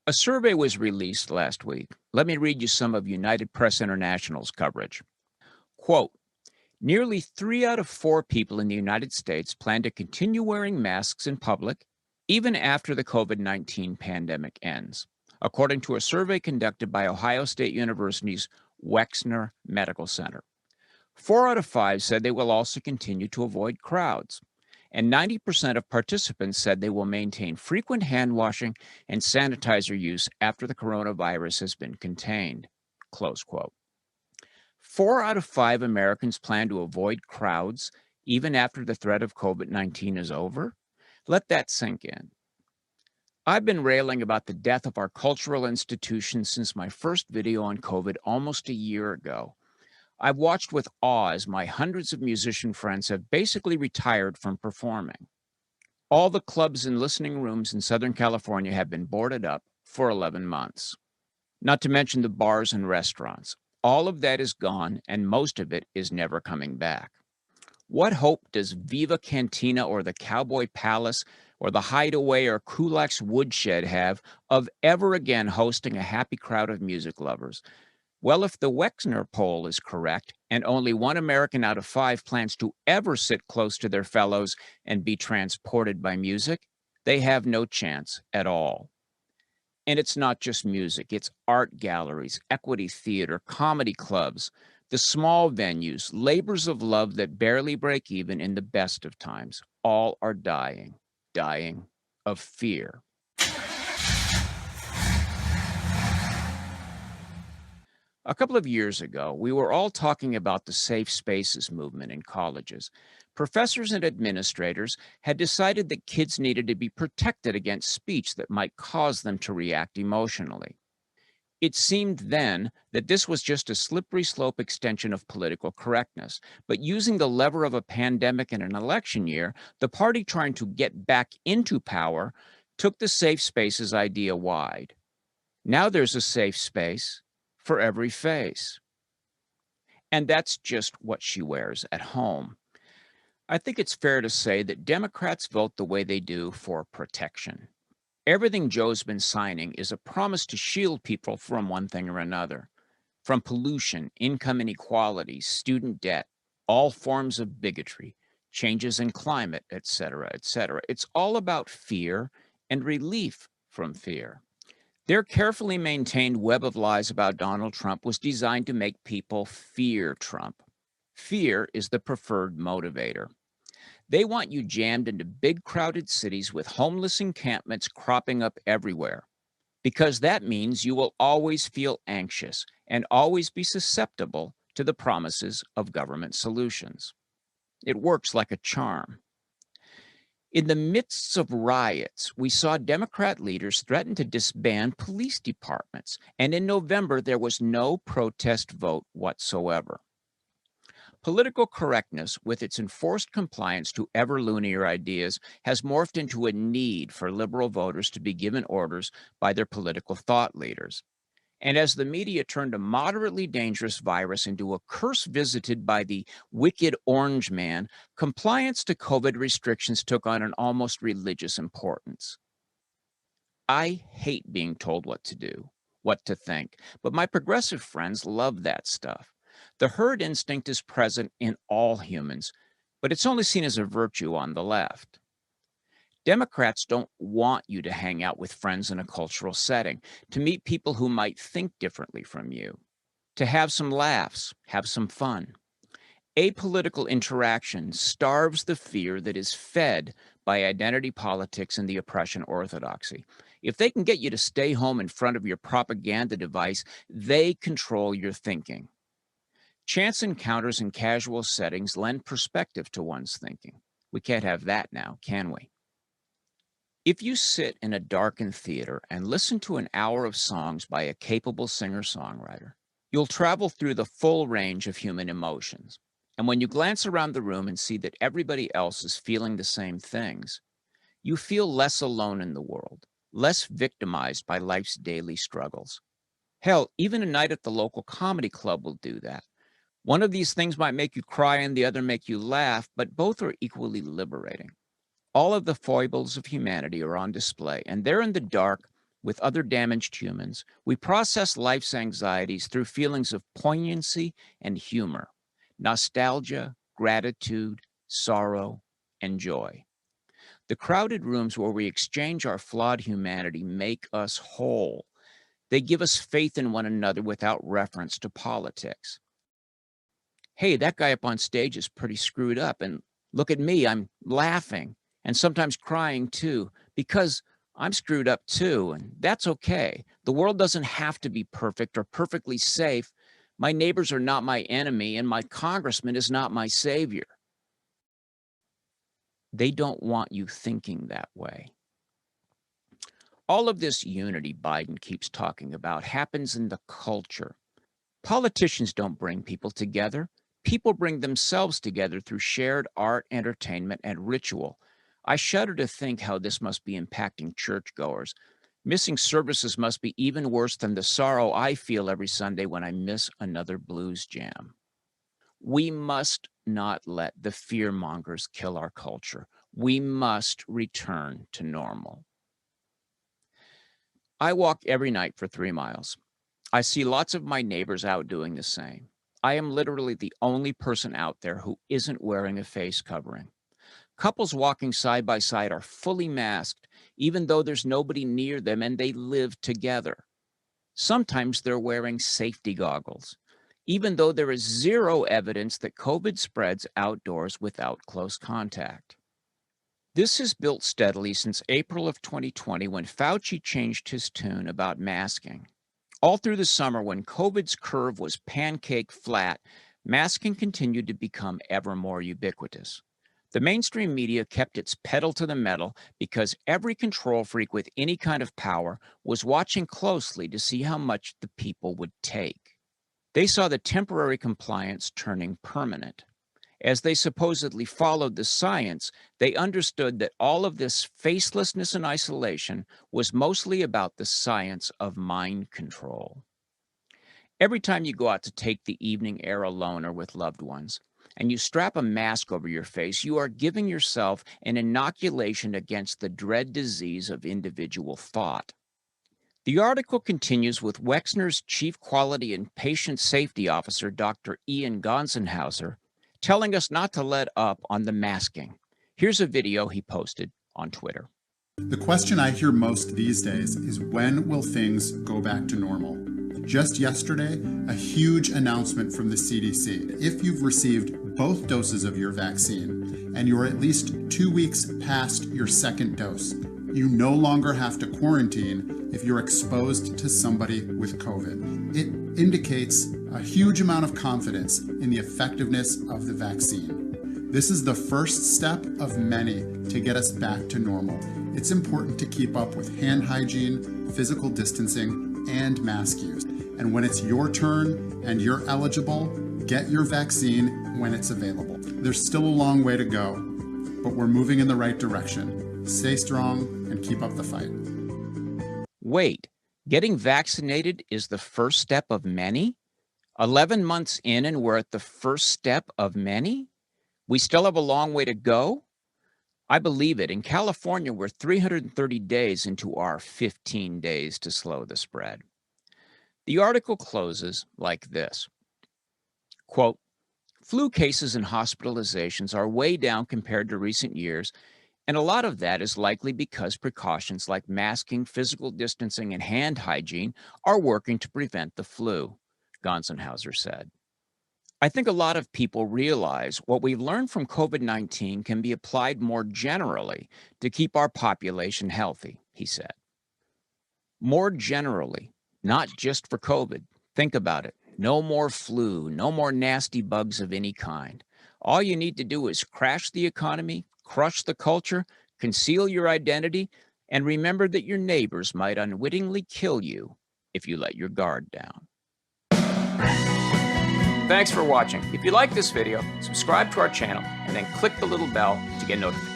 A survey was released last week. Let me read you some of United Press International's coverage. Quote, nearly 3 out of 4 people in the United States plan to continue wearing masks in public even after the COVID-19 pandemic ends, according to a survey conducted by Ohio State University's Wexner Medical Center. 4 out of 5 said they will also continue to avoid crowds, and 90% of participants said they will maintain frequent hand washing and sanitizer use after the coronavirus has been contained. Close quote. 4 out of 5 Americans plan to avoid crowds even after the threat of COVID-19 is over. Let that sink in. I've been railing about the death of our cultural institutions since my first video on COVID almost a year ago. I've watched with awe as my hundreds of musician friends have basically retired from performing. All the clubs and listening rooms in Southern California have been boarded up for 11 months. Not to mention the bars and restaurants. All of that is gone, and most of it is never coming back. What hope does Viva Cantina or the Cowboy Palace or the Hideaway or Kulak's Woodshed have of ever again hosting a happy crowd of music lovers? Well, if the Wexner poll is correct, and only 1 American out of 5 plans to ever sit close to their fellows and be transported by music, they have no chance at all. And it's not just music, it's art galleries, equity theater, comedy clubs, the small venues, labors of love that barely break even in the best of times. All are dying of fear. A couple of years ago, we were all talking about the safe spaces movement in colleges. Professors and administrators had decided that kids needed to be protected against speech that might cause them to react emotionally. It seemed then that this was just a slippery slope extension of political correctness, but using the lever of a pandemic and an election year, the party trying to get back into power took the safe spaces idea wide. Now there's a safe space for every face. And that's just what she wears at home. I think it's fair to say that Democrats vote the way they do for protection. Everything Joe's been signing is a promise to shield people from one thing or another, from pollution, income inequality, student debt, all forms of bigotry, changes in climate, etc., etc. It's all about fear and relief from fear. Their carefully maintained web of lies about Donald Trump was designed to make people fear Trump. Fear is the preferred motivator. They want you jammed into big crowded cities with homeless encampments cropping up everywhere, because that means you will always feel anxious and always be susceptible to the promises of government solutions. It works like a charm. In the midst of riots, we saw Democrat leaders threaten to disband police departments, and in November, there was no protest vote whatsoever. Political correctness, with its enforced compliance to ever loonier ideas, has morphed into a need for liberal voters to be given orders by their political thought leaders. And as the media turned a moderately dangerous virus into a curse visited by the wicked orange man, compliance to COVID restrictions took on an almost religious importance. I hate being told what to do, what to think, but my progressive friends love that stuff. The herd instinct is present in all humans, but it's only seen as a virtue on the left. Democrats don't want you to hang out with friends in a cultural setting, to meet people who might think differently from you, to have some laughs, have some fun. Apolitical interaction starves the fear that is fed by identity politics and the oppression orthodoxy. If they can get you to stay home in front of your propaganda device, they control your thinking. Chance encounters in casual settings lend perspective to one's thinking. We can't have that now, can we? If you sit in a darkened theater and listen to an hour of songs by a capable singer-songwriter, you'll travel through the full range of human emotions. And when you glance around the room and see that everybody else is feeling the same things, you feel less alone in the world, less victimized by life's daily struggles. Hell, even a night at the local comedy club will do that. One of these things might make you cry and the other make you laugh, but both are equally liberating. All of the foibles of humanity are on display, and there in the dark, with other damaged humans, we process life's anxieties through feelings of poignancy and humor, nostalgia, gratitude, sorrow, and joy. The crowded rooms where we exchange our flawed humanity make us whole. They give us faith in one another without reference to politics. Hey, that guy up on stage is pretty screwed up. And look at me, I'm laughing and sometimes crying too, because I'm screwed up too. And that's okay. The world doesn't have to be perfect or perfectly safe. My neighbors are not my enemy, and my congressman is not my savior. They don't want you thinking that way. All of this unity Biden keeps talking about happens in the culture. Politicians don't bring people together. People bring themselves together through shared art, entertainment, and ritual. I shudder to think how this must be impacting churchgoers. Missing services must be even worse than the sorrow I feel every Sunday when I miss another blues jam. We must not let the fear mongers kill our culture. We must return to normal. I walk every night for 3 miles. I see lots of my neighbors out doing the same. I am literally the only person out there who isn't wearing a face covering. Couples walking side by side are fully masked, even though there's nobody near them and they live together. Sometimes they're wearing safety goggles, even though there is zero evidence that COVID spreads outdoors without close contact. This has built steadily since April of 2020 when Fauci changed his tune about masking. All through the summer, when COVID's curve was pancake flat, masking continued to become ever more ubiquitous. The mainstream media kept its pedal to the metal because every control freak with any kind of power was watching closely to see how much the people would take. They saw the temporary compliance turning permanent. As they supposedly followed the science, they understood that all of this facelessness and isolation was mostly about the science of mind control. Every time you go out to take the evening air alone or with loved ones, and you strap a mask over your face, you are giving yourself an inoculation against the dread disease of individual thought. The article continues with Wexner's Chief Quality and Patient Safety Officer, Dr. Ian Gonsenhauser, telling us not to let up on the masking. Here's a video he posted on Twitter. The question I hear most these days is, when will things go back to normal? Just yesterday, a huge announcement from the CDC. If you've received both doses of your vaccine and you're at least 2 weeks past your second dose, you no longer have to quarantine if you're exposed to somebody with COVID. It indicates a huge amount of confidence in the effectiveness of the vaccine. This is the first step of many to get us back to normal. It's important to keep up with hand hygiene, physical distancing, and mask use. And when it's your turn and you're eligible, get your vaccine when it's available. There's still a long way to go, but we're moving in the right direction. Stay strong and keep up the fight. Wait, getting vaccinated is the first step of many? 11 months in and we're at the first step of many? We still have a long way to go? I believe it. In California, we're 330 days into our 15 days to slow the spread. The article closes like this. Quote, flu cases and hospitalizations are way down compared to recent years, and a lot of that is likely because precautions like masking, physical distancing, and hand hygiene are working to prevent the flu, Gonsenhauser said. I think a lot of people realize what we've learned from COVID-19 can be applied more generally to keep our population healthy, he said. More generally, not just for COVID. Think about it. No more flu, no more nasty bugs of any kind. All you need to do is crash the economy, crush the culture, conceal your identity, and remember that your neighbors might unwittingly kill you if you let your guard down. Thanks for watching. If you like this video, subscribe to our channel and then click the little bell to get notifications.